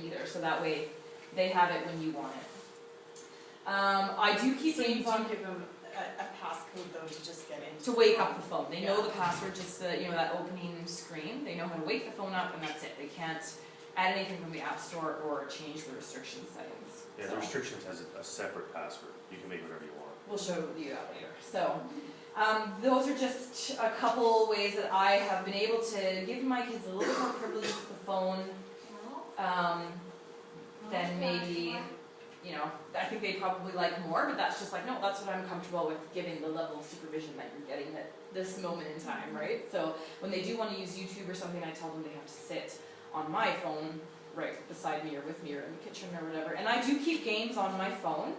either, so that way they have it when you want it. I do keep games on. Give them a passcode though to just get in. To wake up the phone. They know the password, just the, that opening screen. They know how to wake the phone up, and that's it. They can't add anything from the App Store or change the restriction settings. Yeah, the restrictions has a separate password. You can make whatever you want. We'll show you that later. So, those are just a couple ways that I have been able to give my kids a little bit more privilege with the phone than maybe, I think they probably like more, but that's just like, no, that's what I'm comfortable with, giving the level of supervision that you're getting at this moment in time, right? So when they do want to use YouTube or something, I tell them they have to sit on my phone right beside me or with me or in the kitchen or whatever. And I do keep games on my phone,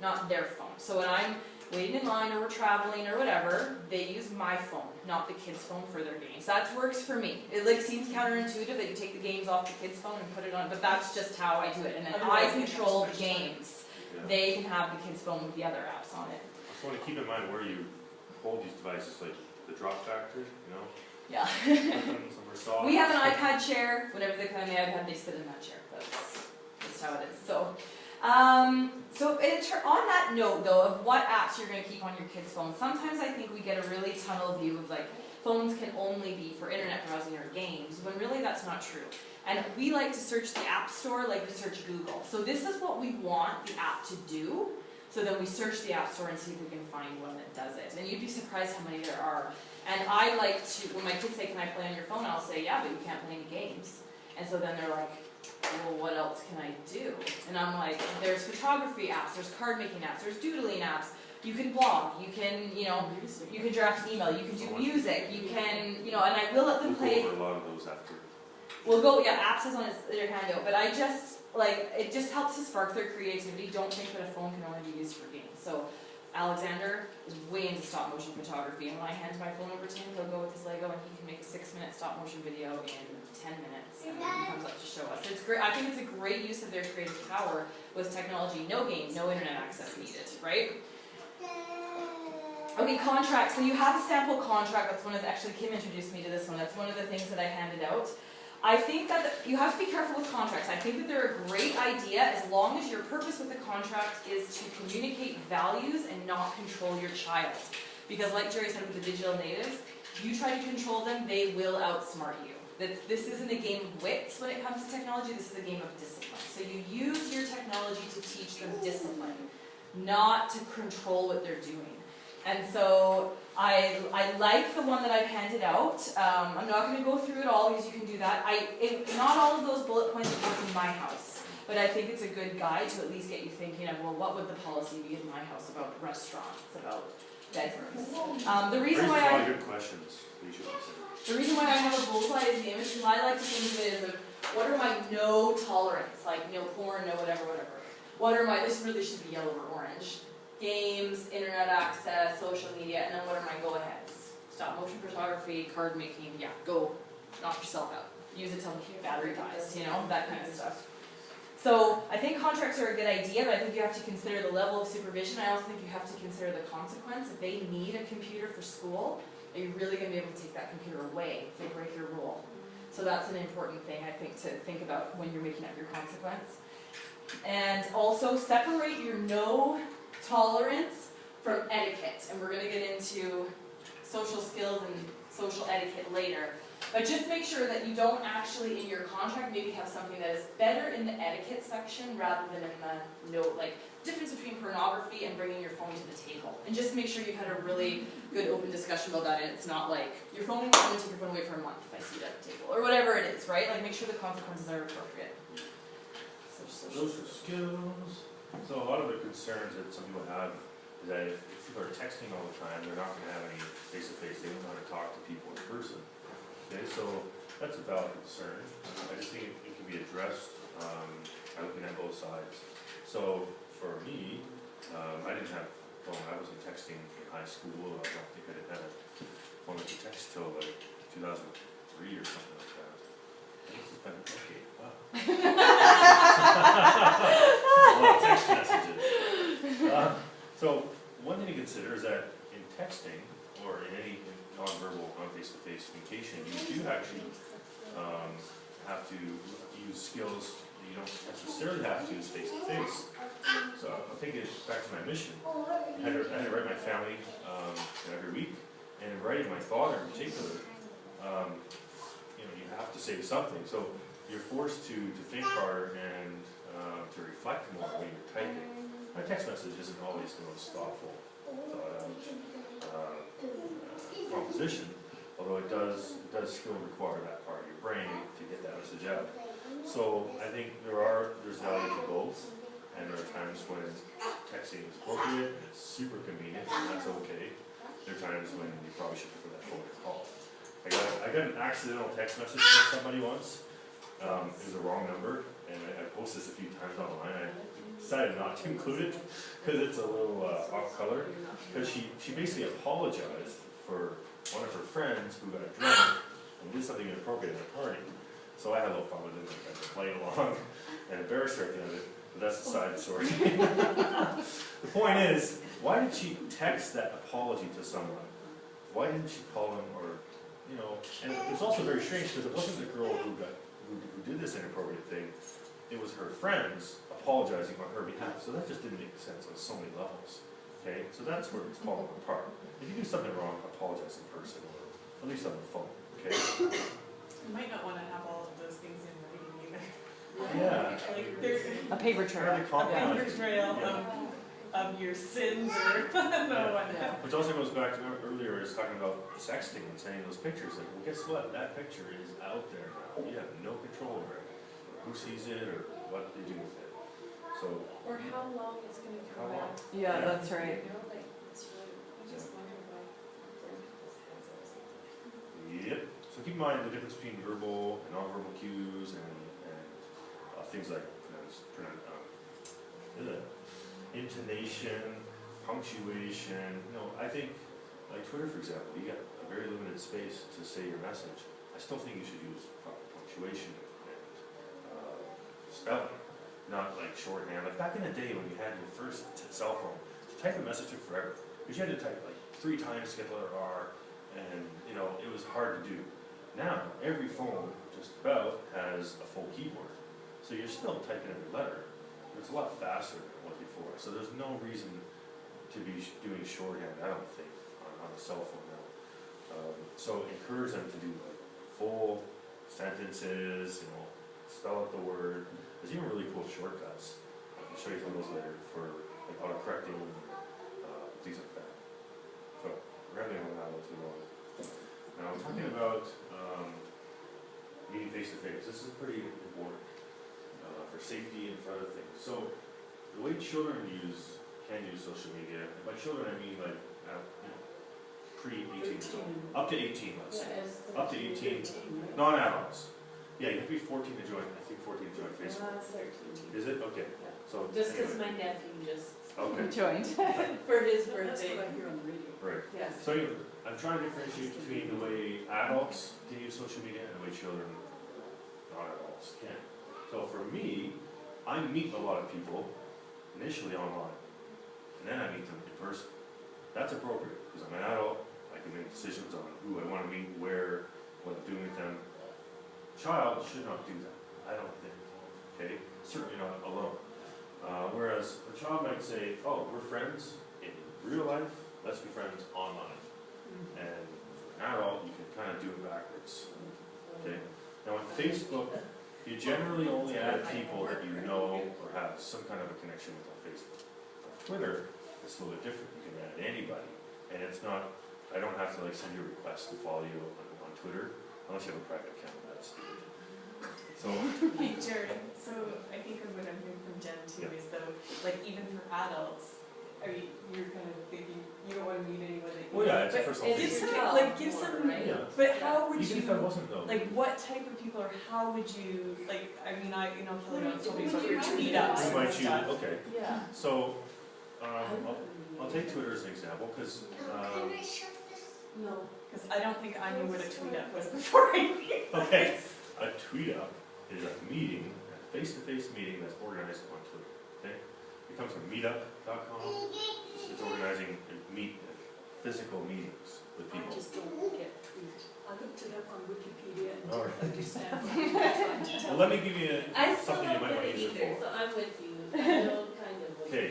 not their phone. So when I'm waiting in line or we're traveling or whatever, they use my phone, not the kids' phone for their games. That works for me. It seems counterintuitive that you take the games off the kids' phone and put it on, but that's just how I do it. And then I control the games. Yeah. They can have the kids' phone with the other apps on it. I just want to keep in mind where you hold these devices, like the drop factor, Yeah. Somewhere soft. We have an iPad chair. Whenever they come in the iPad, they sit in that chair. That's how it is. So on that note, though, of what apps you're going to keep on your kids' phone, sometimes I think we get a really tunnel view of phones can only be for internet browsing or games, when really that's not true. And we like to search the App Store like we search Google. So this is what we want the app to do. So then we search the App Store and see if we can find one that does it. And you'd be surprised how many there are. And I like to, when my kids say, can I play on your phone? I'll say, yeah, but you can't play any games. And so then they're like, well, what else can I do? And I'm like, there's photography apps, there's card making apps, there's doodling apps. You can blog, you can, you can draft an email, you can do music, you can, and I will let them play. We'll go over a lot of those after. We'll go, apps is on their handout, but I just, it just helps to spark their creativity. Don't think that a phone can only be used for games. So Alexander is way into stop motion photography, and when I hand my phone over to him, he'll go with his Lego and he can make a 6-minute stop motion video in 10 minutes, and then he comes up to show us. It's great. I think it's a great use of their creative power with technology. No game, no internet access needed, right? Okay, contract. So you have a sample contract. That's actually Kim introduced me to this one. That's one of the things that I handed out. I think that you have to be careful with contracts. I think that they're a great idea as long as your purpose with the contract is to communicate values and not control your child. Because like Jerry said with the digital natives, you try to control them, they will outsmart you. This isn't a game of wits when it comes to technology, this is a game of discipline. So you use your technology to teach them discipline, not to control what they're doing. And so I like the one that I've handed out. I'm not going to go through it all because you can do that. Not all of those bullet points work in my house, but I think it's a good guide to at least get you thinking of, well, what would the policy be in my house about restaurants, about bedrooms? The reason why I good questions. The reason why I have a bullseye is the image, because I like to think of it as what are my no tolerance, like no porn, no whatever. This really should be yellow or orange. Games, internet access, social media, and then what are my go-aheads? Stop motion photography, card making, go knock yourself out. Use it till the battery dies, that kind of stuff. So I think contracts are a good idea, but I think you have to consider the level of supervision. I also think you have to consider the consequence. If they need a computer for school, are you really going to be able to take that computer away if they break your rule? So that's an important thing, I think, to think about when you're making up your consequence. And also separate your no tolerance from etiquette. And we're going to get into social skills and social etiquette later. But just make sure that you don't actually, in your contract, maybe have something that is better in the etiquette section rather than in the no, difference between pornography and bringing your phone to the table. And just make sure you've had a really good open discussion about that, and it's not like, your phone, I'm going to take your phone away for a month if I see it at the table, or whatever it is, right? Make sure the consequences are appropriate. Social skills. So a lot of the concerns that some people have is that if people are texting all the time, they're not going to have any face-to-face. They don't know how to talk to people in person. Okay, so that's a valid concern. I just think it can be addressed by looking at both sides. So for me, I didn't have a phone. I wasn't texting in high school. I don't think I didn't have a phone to text till 2003 or something like that. This has been a decade. Wow. A lot of text messages. So one thing to consider is that in texting or in any non-verbal, non-face-to-face communication, you do actually have to use skills that you don't necessarily have to use face to face. So I'll take it back to my mission. I had to write my family every week, and in writing my father in particular, you have to say something. So you're forced to think harder and to reflect more when you're typing. My text message isn't always the most thoughtful, composition, although it does still require that part of your brain to get that message out. So I think there's value to both, and there are times when texting is appropriate and it's super convenient, and that's okay. There are times when you probably should prefer that phone call. I got an accidental text message from somebody once. It was a wrong number, and I posted this a few times online. I decided not to include it because it's a little off color. Because she basically apologized for one of her friends who got drunk and did something inappropriate at a party. So I had a little fun with it, like I played along and embarrassed her at the end of it. But that's a side story. The point is, why did she text that apology to someone? Why didn't she call him, or, and it was also very strange because it wasn't the girl who did this inappropriate thing. It was her friends apologizing on her behalf. So that just didn't make sense on so many levels. Okay, so that's where it's falling apart. If you do something wrong, apologize in person, or at least on the phone. Okay. You might not want to have all of those things in writing either. Yeah. Like there's A paper trail. a paper trail of your sins or no one. Which also goes back to earlier, I was talking about sexting and sending those pictures. Like, well, guess what? That picture is out there now. You have no control over it. Who sees it or what they do with it. So. Or how long it's going to come back. Yeah, that's right. You know, like, it's really, I just wonder why burn people's hands or something. Yep. So keep in mind the difference between verbal and nonverbal cues and things like intonation, punctuation. I think, like Twitter, for example, you got a very limited space to say your message. I still think you should use proper punctuation and spelling, not like shorthand. Like back in the day when you had your first cell phone, to type a message took forever. Because you had to type like 3 times to get the letter R, and it was hard to do. Now, every phone, just about, has a full keyboard. So you're still typing every letter, but it's a lot faster than it was before. So there's no reason to be doing shorthand, I don't think, on a cell phone now. So encourage them to do like full sentences, spell out the word. There's even really cool shortcuts. I can show you some of those later for like autocorrecting, things like that. So, rambling on that a little too long. Now, I'm talking about meeting face to face. This is pretty important for safety and for other things. So, the way children can use social media, and by children I mean like pre-18 years old, up to 18, let's say, up to 18, non-adults. Yeah, you have to be 14 to join. I think 14 to join Facebook. It's 13. Is it? Okay. Yeah. So Just because anyway. my nephew just Joined. for his That's birthday. what I hear on the radio. Right. Yes. So anyway, I'm trying to differentiate between the way adults can use social media and the way children, non-adults, can. So for me, I meet a lot of people initially online, and then I meet them in person. That's appropriate, because I'm an adult, I can make decisions on who I want to meet, where, what I'm doing with them. Child should not do that, I don't think, okay? Certainly not alone. Whereas a child might say, oh, we're friends in real life, let's be friends online. And for an adult, you can kind of do it backwards, okay? Now on Facebook, you generally only add people that you know or have some kind of a connection with on Facebook. On Twitter, it's a little bit different. You can add anybody, and it's not. I don't have to like send you a request to follow you on Twitter unless you have a private account. That's stupid. So. Hey Jared, so I think of what I'm hearing from Jen too is though, like even for adults, you're kind of thinking you don't want to meet anyone that you Well, yeah, it's a but personal give thing. some, give some, Yeah. but how would Even if I wasn't though. like what type of people or how would you, like, I mean, Kelly once told me about your tweet ups You and might choose. stuff. Okay. Yeah. So, I'll take Twitter as an example because. No. Because I don't think I knew what a tweet up was before I knew Okay. A tweet up is a meeting, a face-to-face meeting that's organized on Twitter. Okay. It comes from meetup.com. It's organizing physical meetings with I people. just don't get tweet. I looked it up on Wikipedia and All didn't right. understand what you were trying to tell Well, let me. me give you I still something you don't might want to get it use it either, for. so I'm with you. I don't kind of. Okay,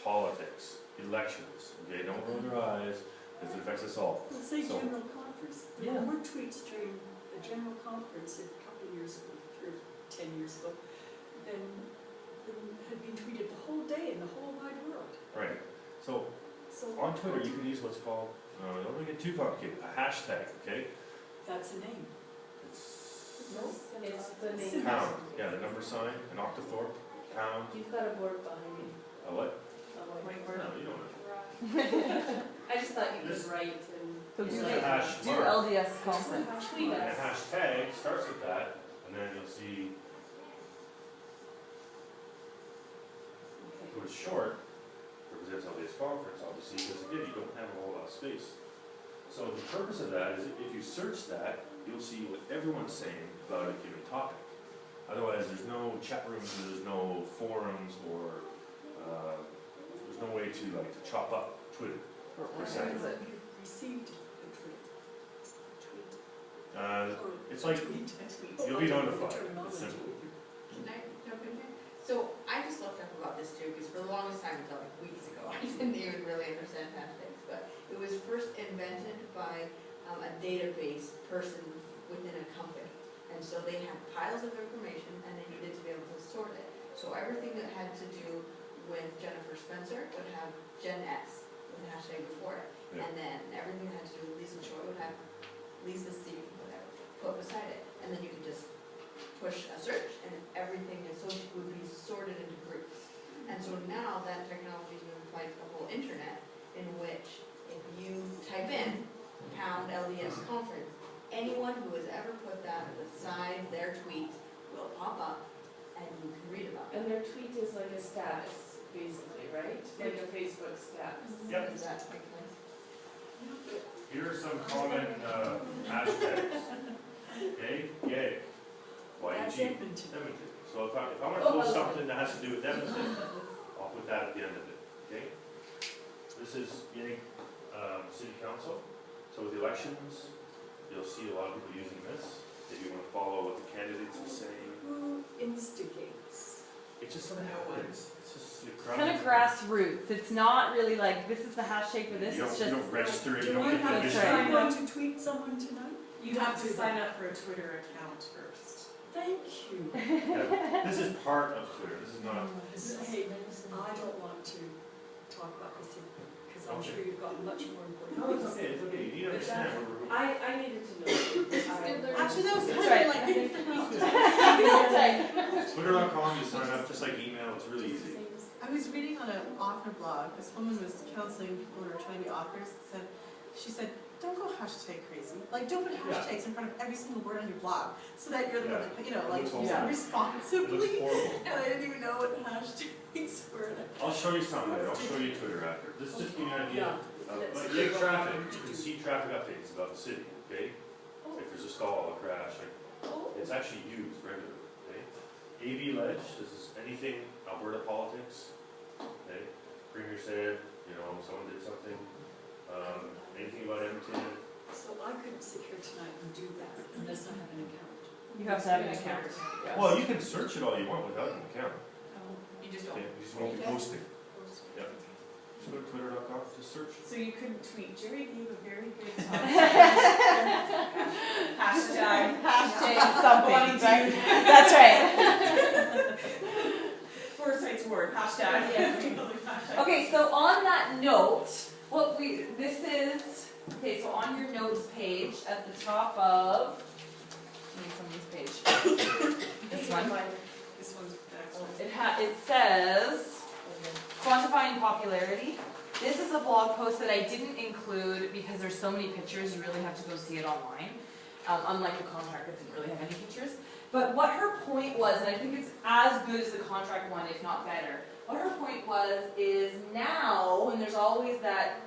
politics, elections, okay, don't roll your eyes, because it affects us all. Let's say So- general conference. There Yeah. were more tweets during the general conference a couple of years ago, 3 or 10 years ago, than had been tweeted the whole day in the whole wide world. Right, so So on Twitter, you can use what's called, don't make it too complicated, a hashtag, okay? that's a name. It's It's the name. pound, yeah, the number sign, an octothorpe, pound, You've got a board behind you. a what? A whiteboard. No, you don't know. I just thought you This- could write and. This is like, a hash do mark. LDS conference. Tweet And a us. hashtag starts with that, and then you'll see, if it's short, represents LDS conference, obviously, because again, you don't have a whole lot of space. So the purpose of that is if you search that, you'll see what everyone's saying about a given topic. Otherwise, there's no chat rooms, there's no forums, or, there's no way to like to chop up Twitter. Or Exactly. is it? You've received a tweet. Or It's like, tweet. you'll be notified, it's Terminology. simple. Can I jump in here? So I just looked up about this too, because for the longest time, until like weeks ago, I didn't even really understand hashtags, but it was first invented by a database person within a company. And so they had piles of information and they needed to be able to sort it. So everything that had to do with Jennifer Spencer would have Gen S with the hashtag before it. Yeah. And then everything that had to do with Lisa Choi would have Lisa C, whatever, put beside it. And then you could just push a search and everything would be sorted into groups. And so now that technology has been applied to the whole internet, in which if you type in pound LDS conference, anyone who has ever put that beside their tweet will pop up and you can read about it. And their tweet is like a status, basically, right? Like a Facebook status. Yep. Does that make sense? Here are some common hashtags. Okay, yay. That's YG. Edmonton. Edmonton. So if I want to post something that has to do with Edmonton, I'll put that at the end of it, okay? This is Yay City Council. So with the elections, you'll see a lot of people using this. If you want to follow what the candidates are saying, Who instigates? it just sort of happens. It's just It's kind of grassroots. It's not really like, this is the hashtag for this, You it's don't, you just. don't register it, you Do don't I get have to That's permission. right. sign on to tweet someone tonight? You have to sign up for a Twitter account first. Thank you. Yeah, this is part of Twitter, this is not. Hey, I don't want to talk about this because I'm Okay. sure you've got much more important No, it's things. okay, it's okay, you need to understand where we're going. I needed to know. Actually, that was That's kind of like. Twitter.com, you sign up just like email, it's really easy. I was reading on an author blog, this woman was counseling people who are trying to be authors, she said, don't go hashtag crazy. Like, don't put hashtags in front of every single word on your blog, so that you're the one that, It like, looks use awful. them It responsibly. looks horrible. And I didn't even know what hashtags were. I'll show you something, I'll show you Twitter after. This is just give you an idea of, like, big traffic, you can see traffic updates about the city, okay? If there's a stall, a crash, like, it's actually used regularly, okay? AV Ledge, this is anything Alberta politics, okay? Premier said, someone did something, anything about Edmonton. So I couldn't sit here tonight and do that unless I have an account. You have to have an account. yes. Well, you can search it all you want without an account, You just okay? don't. You just won't be posting. Yep. Just go to twitter.com, just search. So you couldn't tweet, Jerry gave a very good talk. Hashtag. Hashtag something, Wanting to- right? That's right. Foresight's word, hashtag. Okay, so on that note, this is, okay, so on your notes page, at the top of, I need somebody's page. This one. This one's the next one. It says, quantifying popularity. This is a blog post that I didn't include because there's so many pictures, you really have to go see it online. Unlike the contract that didn't really have any pictures. But what her point was, and I think it's as good as the contract one, if not better, what her point was is now, when there's always that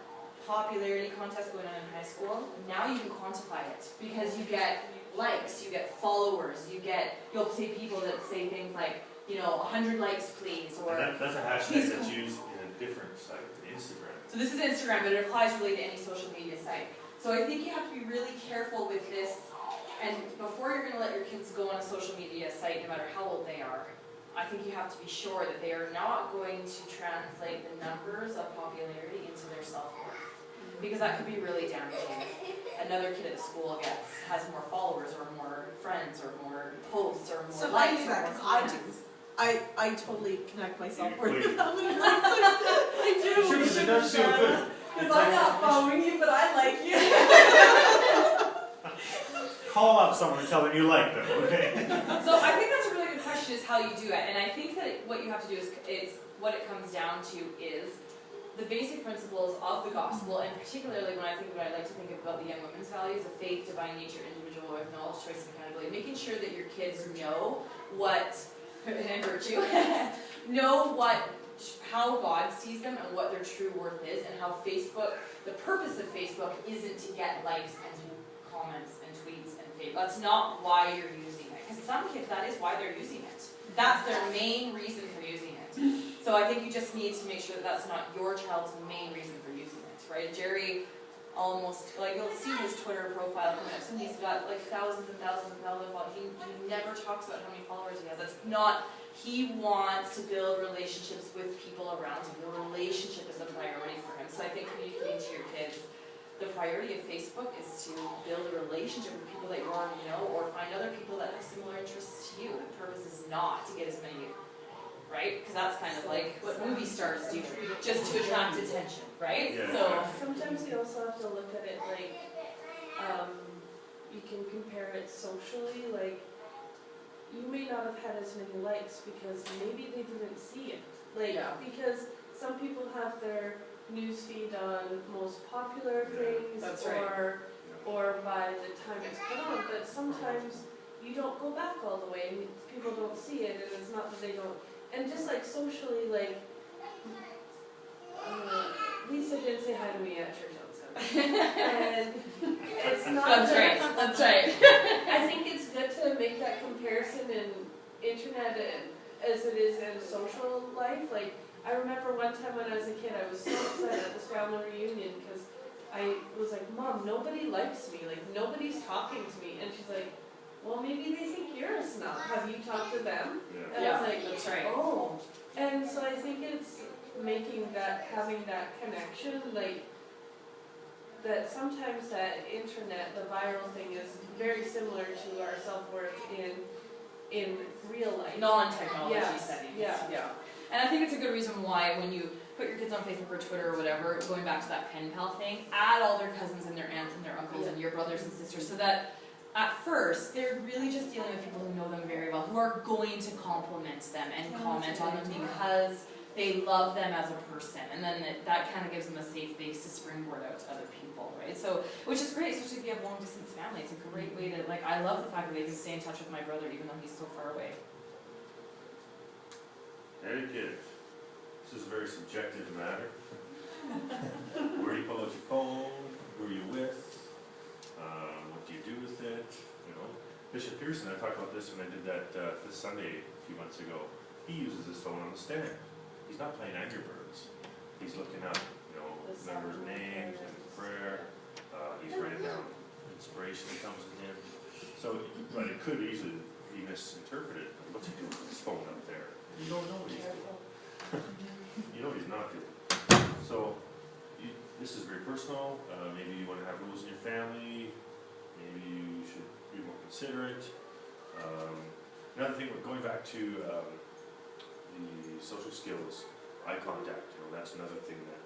popularity contest going on in high school, now you can quantify it. Because you get likes, you get followers, you'll see people that say things like, 100 likes please, or And that's a hashtag that's used in different site, Instagram. So this is Instagram, but it applies really to any social media site. So I think you have to be really careful with this, and before you're gonna let your kids go on a social media site, no matter how old they are, I think you have to be sure that they are not going to translate the numbers of popularity into their self-worth. Because that could be really damaging. Another kid at school has more followers or more friends or more posts or more So I likes do or that, more 'cause I do. comments. I totally connect myself You with equate. how many likes I do. Sure, it does feel good. Because I'm not following you, but I like you. Call up someone and tell them you like them, okay? So I think that's a really good question, is how you do it. And I think that what you have to do is what it comes down to is the basic principles of the gospel, and particularly when I think about it, I like to think about the young women's values of faith, divine nature, individual with knowledge, choice, and accountability. Making sure that your kids know what, and virtue, know how God sees them and what their true worth is, and how Facebook, the purpose of Facebook isn't to get likes and comments and tweets and that's not why you're using it. Because some kids, that is why they're using it. That's their main reason for using it. So I think you just need to make sure that that's not your child's main reason for using it, right? Jerry almost, like, you'll see his Twitter profile coming up, and he's got like thousands and thousands and thousands of followers. He never talks about how many followers he has. That's not, he wants to build relationships with people around him. The relationship is a priority for him. So I think communicating to your kids, the priority of Facebook is to build a relationship with people that you already know, or find other people that have similar interests to you. The purpose is not to get as many, right? Because that's kind of like what movie stars do, just to attract attention, right? Yeah. So Sometimes you also have to look at it like, you can compare it socially, like, you may not have had as many likes because maybe they didn't see it. Like, Yeah. because some people have their newsfeed on most popular things, that's right. or by the time it's put on, but sometimes you don't go back all the way and people don't see it, and it's not that they don't, and just like socially, like, Lisa did say hi to me at church on Sunday, and it's not That's that- right, that's right. I think it's good to make that comparison in internet as it is in social life. Like, I remember one time when I was a kid, I was so upset at this family reunion because I was like, Mom, nobody likes me, like nobody's talking to me. And she's like, well, maybe they think you're a snob. Have you talked to them? Yeah. And I was like, that's right. oh. And so I think it's having that connection, like, that sometimes that internet, the viral thing is very similar to our self-worth in real life. Non-technology Yes, settings. yeah. And I think it's a good reason why when you put your kids on Facebook or Twitter or whatever, going back to that pen pal thing, add all their cousins and their aunts and their uncles and your brothers and sisters, so that at first they're really just dealing with people who know them very well, who are going to compliment them and comment on them because they love them as a person, and then that kind of gives them a safe base to springboard out to other people, right? So, which is great, especially if you have long distance family. It's a great way to, like, I love the fact that they can stay in touch with my brother even though he's so far away. Etiquette. This is a very subjective matter. Where do you pull out your phone? Who are you with? What do you do with it? You know, Bishop Pearson, I talked about this when I did that this Sunday a few months ago. He uses his phone on the stand. He's not playing Angry Birds. He's looking up, you know, members' names and prayer. He's writing down inspiration that comes to him. So, but it could easily be misinterpreted. What's he doing with his phone up there? You don't know what he's doing. You know he's not doing. So, this is very personal. Maybe you want to have rules in your family. Maybe you should be more considerate. Another thing, going back to the social skills, eye contact, you know, that's another thing that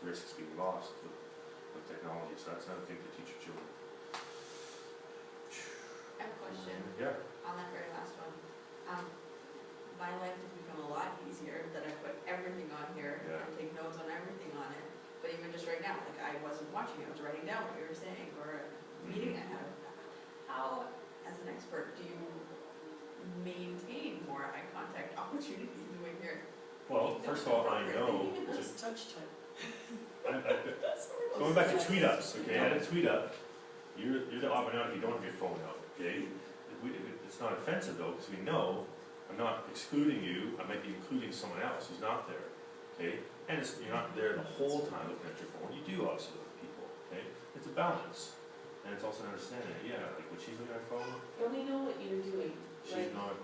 risks being lost with technology. So that's another thing to teach your children. I have a question Yeah. on that very last one. My life has become a lot easier that I put everything on here Yeah. and take notes on everything on it. But even just right now, like, I wasn't watching it, I was writing down what you were saying or a meeting I had. How, as an expert, do you maintain more eye contact opportunities when you're? Well, first of all, I know. Just touch time. Going back to tweet ups, okay? I had a tweet up. You're the odd man out if you don't have your phone out, okay? It's not offensive though, because we know I'm not excluding you. I might be including someone else who's not there, okay? And you're not there the whole time looking at your phone, you do obviously look at people, okay? It's a balance, and it's also an understanding, yeah, like when she's looking at her phone, You only know what you're doing. she's Like, not,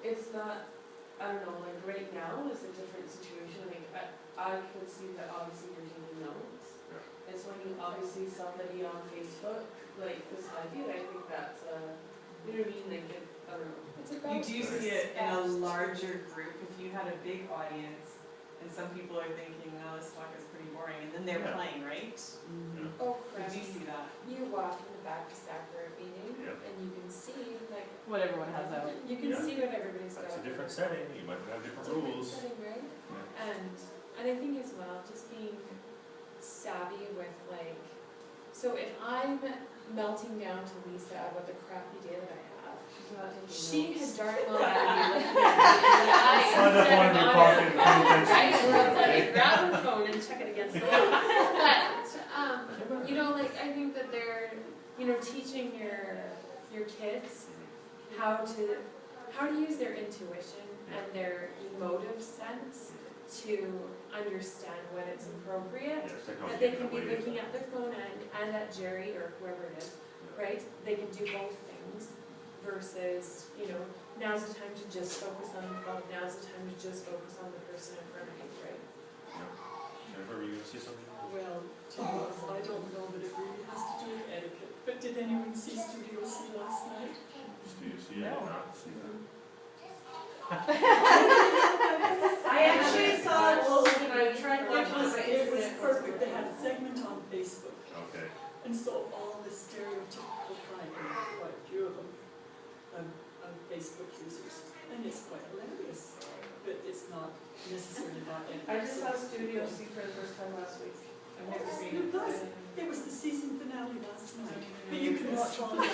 it's not, I don't know, like right now is a different situation. Like I could see that obviously you're taking notes. Yeah. It's when you obviously somebody on Facebook, like this idea, I think that's you know what I mean? Like I don't know. You do see it in a larger group, if you had a big audience, and some people are thinking, oh, this talk is pretty boring, and then they're Yeah. playing, right? Oh, You crap. do see that. You walk in the back to Sacrament meeting, Yep. and you can see, like, What everyone has out. you can Yeah. see what everybody's got. that's a different setting, you might have different Different rules. setting, right? Yeah. And I think as well, just being savvy with like, so if I'm melting down to Lisa about the crappy day that I have, She's not taking she notes. has darted well at me looking at me in the eye Slide that phone in your pocket and pay attention. Right, or else I would grab her phone and check it against the wall. But, you know, like, I think that they're, you know, teaching your kids how to use their intuition and their emotive sense to understand when it's appropriate. Yes, technology That they in can that be way is looking that. at their phone and at Jerry or whoever it is, right? They can do both things versus, you know, now's the time to just focus on the phone, now's the time to just focus on the person in front of you, right? Jennifer, were you gonna say something? Well, to be honest, I don't know that it really has to do with etiquette, but did anyone see Studio C last night? Do you see it or not see that? I actually saw it and I tried watching It was perfect, they had a segment on Facebook, Okay, and so all the stereotypical kind, and quite a few of them, of Facebook users, and it's quite hilarious, but it's not necessarily about etiquette. I just saw Studio C for the first time last week. I've never seen It it. was, it was the season finale last night, but you can watch all It's of it.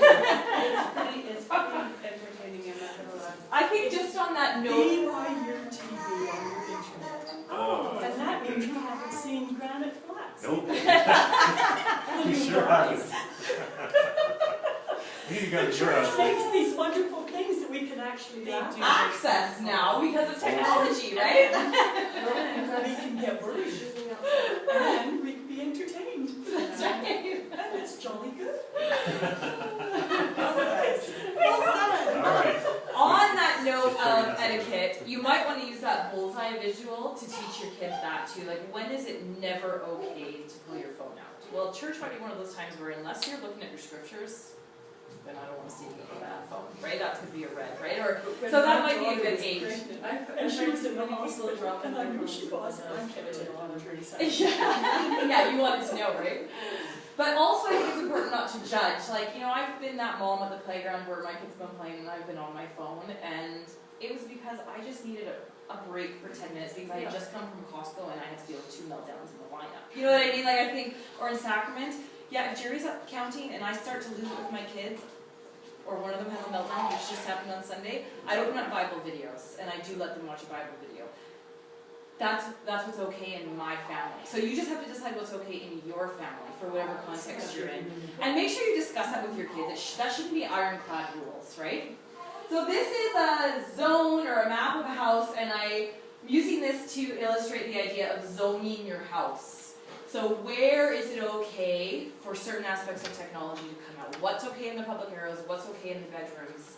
pretty entertaining, I'm not gonna lie. I think just on that note, BYU TV on your internet. Oh, And that means you haven't seen Granite Flats. nope. Well, You you sure guys. haven't. You got The your church house. makes these wonderful things that we can actually They laugh do. at. access now because of technology, right? We can get worried, and we can be entertained, That's right. and it's jolly good. Alright, On that note of etiquette, you might want to use that bullseye visual to teach your kids that too. Like, when is it never okay to pull your phone out? Well, church might be one of those times where unless you're looking at your scriptures, then I don't want to see you on that phone, right? That could be a red, right? Or so that might be a good age. And she was in the hospital, and I knew she was, and I kept it on her. Yeah, you wanted to know, right? But also, I think it's important not to judge. Like, you know, I've been that mom at the playground where my kid's been playing and I've been on my phone, and it was because I just needed a break for 10 minutes because I had just come from Costco and I had to deal with 2 meltdowns in the lineup. You know what I mean? Like, I think, or in Sacrament, yeah, if Jerry's up counting and I start to lose it with my kids, or one of them has a meltdown, which just happened on Sunday, I open up Bible videos and I do let them watch a Bible video. That's what's okay in my family. So you just have to decide what's okay in your family for whatever context you're in. And make sure you discuss that with your kids. That shouldn't be ironclad rules, right? So this is a zone or a map of a house, and I'm using this to illustrate the idea of zoning your house. So where is it okay for certain aspects of technology to come out? What's okay in the public areas? What's okay in the bedrooms?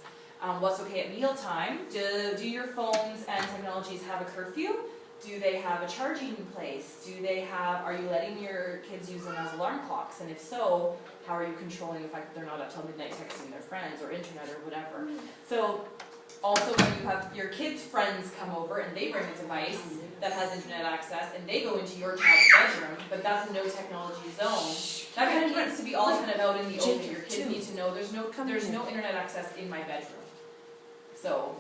What's okay at mealtime? Do your phones and technologies have a curfew? Do they have a charging place? Are you letting your kids use them as alarm clocks? And if so, how are you controlling the fact that they're not up till midnight texting their friends or internet or whatever? So also when you have your kids' friends come over and they bring a device that has internet access and they go into your child's bedroom, but that's a no technology zone, that kind of needs to be all kind of out in the open. Your kids need to know there's no internet access in my bedroom. So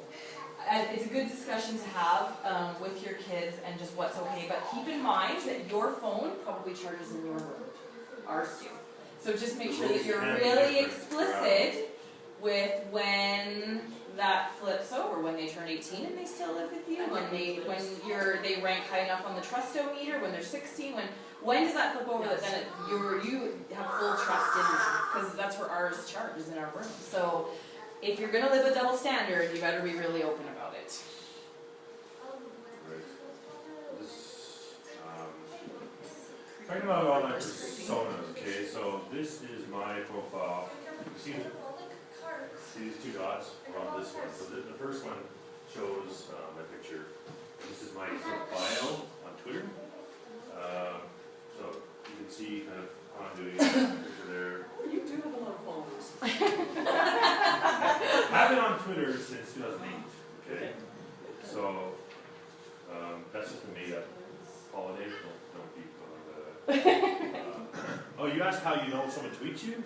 it's a good discussion to have with your kids and just what's okay, but keep in mind that your phone probably charges in your room. Ours do. So just make sure that you're really explicit with when that flips over, when they turn 18 and they still live with you, when they rank high enough on the trustometer, when they're 16, when does that flip over that then you have full trust in them, because that's where ours charges in our room. So if you're going to live a double standard, you better be really open about it. right. This Talking about online personas, okay, so this is my profile. You see these two dots on this one. So the first one shows my picture. This is my bio on Twitter. So you can see kind of how I'm doing picture there. You do have a lot of followers. I've been on Twitter since 2008, okay? So that's just a made up holiday. Don't be oh, you asked how you know if someone tweets you?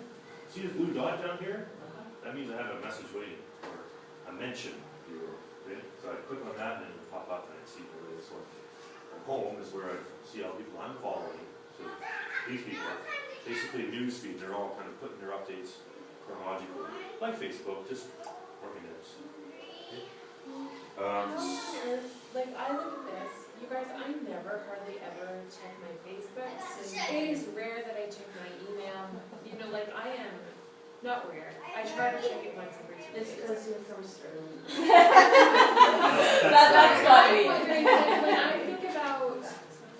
See this blue dot down here? That means I have a message waiting, or a mention, if you will. Okay? So I click on that and it will pop up and I see where it is. So home is where I see all the people I'm following. So these people, basically newsfeed, they're all kind of putting their updates chronologically, like Facebook, just organized. Okay? Like, I look at this, you guys, I never hardly ever check my Facebook. It is rare that I check my email. You know, like, I am not rare. I try to check it once every 2 It's days. because you're from Sterling. That's got me. When I think about,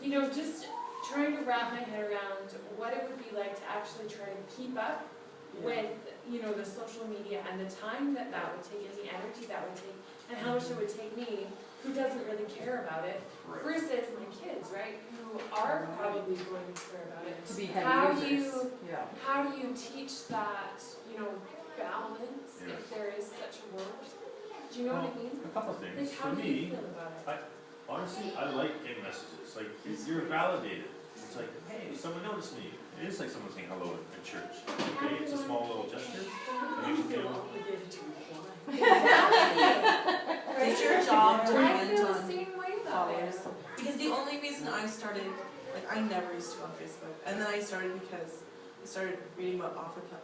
you know, just trying to wrap my head around what it would be like to actually try to keep up with, you know, the social media and the time that that would take and the energy that would take and how much it would take me, who doesn't really care about it, versus my kids, right, who are probably going to care about it. To be How heavy do users. you, Yeah. how do you teach that, you know, balance, Yes. if there is such a word? Do you know what I mean? A couple things. Like, how For do you me, feel about it? honestly, I like getting messages. Like, you're validated. It's like, hey, someone noticed me. It is like someone saying hello in church. Okay? It's a small little gesture. You You feel feel obligated to reply. It's your job to I comment feel the on same way about it. followers. Because the only reason I started, like, I never used to on Facebook, and then I started because I started reading about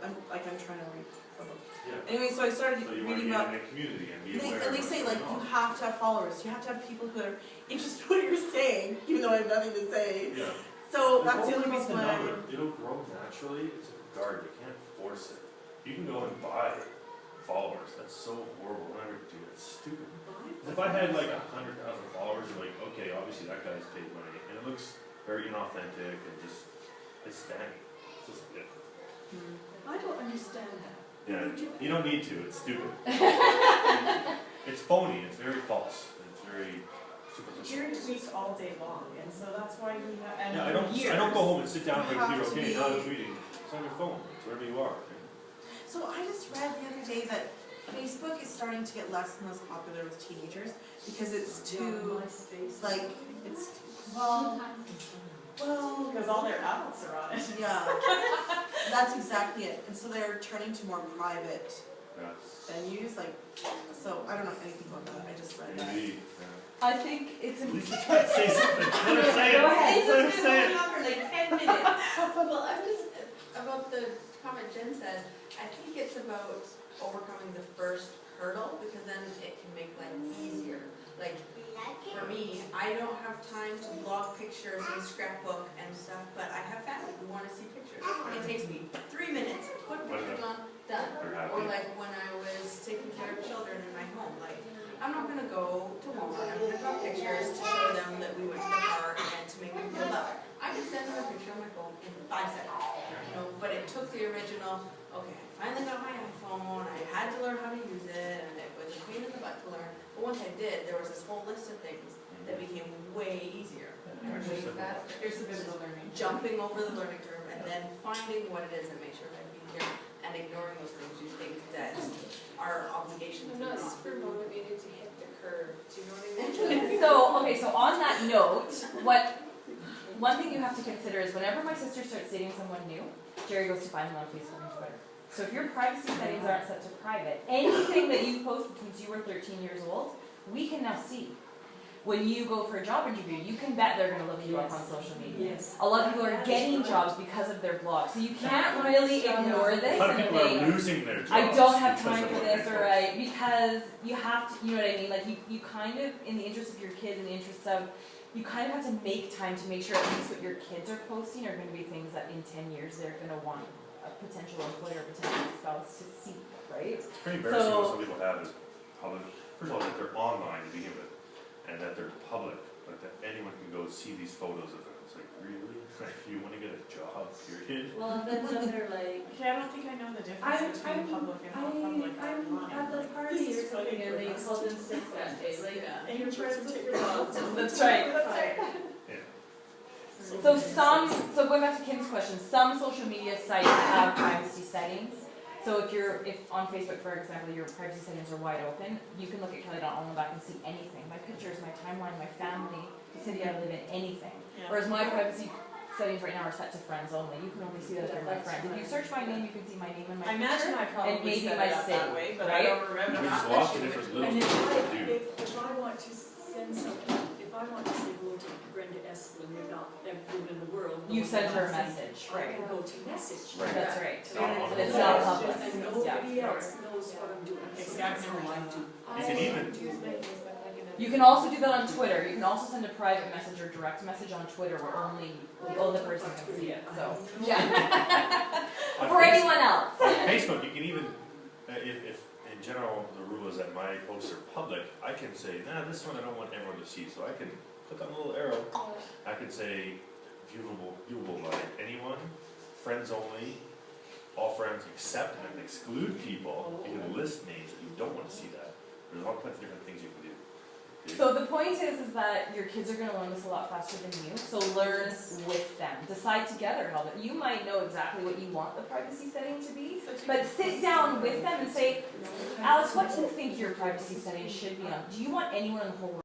I'm trying to read a book. yeah. Anyway, so I started So you want to reading get about, in the community and be and aware they of say, what's like, going you on. have to have followers, you have to have people who are interested in what you're saying, even though I have nothing to say. Yeah. So that's the It only won't reason come why. to number. It'll grow naturally. It's like a garden. You can't force it. You can go and buy followers. That's so horrible. I never do it. It's stupid. If I had like 100,000 followers, I'm like, okay, obviously that guy's paid money, and it looks very inauthentic and just it's stanky. It's just different. I don't understand that. Yeah, you don't need to. It's stupid. It's phony. It's very false. It's very superficial. Jared tweets all day long, and so that's why we have, and Yeah, for years. I don't go home and sit down and You like, have you're to okay, be- now I'm tweeting. It's on your phone. It's wherever you are. So I just read the other day that Facebook is starting to get less and less popular with teenagers because it's too, MySpace. like, it's, well, Because all their adults are on it. yeah, that's exactly it. And so they're turning to more private Yeah. venues, like, so I don't know anything about that, I just read that. Maybe. I think it's At important. least try to say something. Let her say it. Go ahead. Let her say it. on for like 10 minutes. Well, I'm just, about the comment Jen said, I think it's about overcoming the first hurdle, because then it can make life easier. Like, for me, I don't have time to log pictures and scrapbook and stuff, but I have family who want to see pictures. It takes me 3 minutes, put pictures on, done. They're happy. Or like when I was taking care of children in my home, like, I'm not gonna go to Walmart, I'm gonna draw pictures to show them that we went to the park and to make them feel loved. I can send them a picture on my phone in 5 seconds, you know, but it took the original, okay, I finally got my iPhone, I had to learn how to use it, and it was a pain in the butt to learn. But once I did, there was this whole list of things that became way easier and way faster. There's a bit of a learning. Jumping over the learning curve and then finding what it is that makes your life easier and ignoring those things you think that are obligations. I'm and not not. super motivated to hit the curve, do you know what I mean? So on that note, one thing you have to consider is whenever my sister starts dating someone new, Jerry goes to find them on Facebook and Twitter. So if your privacy settings aren't set to private, anything that you've posted since you were 13 years old, we can now see. When you go for a job interview, you can bet they're going to look you up on social media. Yes. A lot of people are getting jobs because of their blog. So you can't really ignore this A lot of and people are think, losing their jobs. I don't have because time of for what this, they or post. because you have to, you know what I mean? Like you kind of, in the interest of your kids, in the interest of, you kind of have to make time to make sure at least what your kids are posting are going to be things that in 10 years they're going to want a potential employer, potential spouse to see, right? It's pretty embarrassing So- what some people have is public. First of all, that they're online to begin with, and that they're public, like that anyone can go see these photos of them. It's like, really? if you wanna get a job, period. Well, then they're like, Okay, I don't think I know the difference between public and not public online. at the party This or is funny something and for they us. called in sick that day, like, Yeah. and your friends with your dogs. That's right. So so going back to Kim's question, some social media sites have privacy settings. So if on Facebook, for example, your privacy settings are wide open, you can look at Kelly.Aulenbach and see anything, my pictures, my timeline, my family, the city I live in, anything. Yeah. Whereas my privacy settings right now are set to friends only. You can only see that if they're my friends. If you search my name, you can see my name and my I imagine I and probably maybe set my it up city, that way, but right? I don't remember. There's lots of different little And things you can do. if I want to send something, if I want to say hello to Brenda Esplin without everyone in the world. You knowing send that her a I'm saying, message, I right? can go to message. Right. That's right. Not on But it's the not web. public. And Yeah. nobody else knows what I'm doing. Exactly. So that's how I do. You can even- use my Facebook like in a. You can also do that on Twitter. You can also send a private message or direct message on Twitter where only the other person can see it. So yeah. On For Face- anyone else. On Facebook, you can even, if in general the rule is that my posts are public, I can say, nah, this one I don't want everyone to see, so I can click on the little arrow. I can say viewable by anyone, friends only, all friends except and exclude people. You can list names if you don't want to see that. There's all kinds of different things you can do. Okay? So the point is that your kids are going to learn this a lot faster than you. So learn with them. Decide together how that. You might know exactly what you want the privacy setting to be, but sit down with them and say, Alex, what do you think your privacy settings should be on? Do you want anyone in the whole world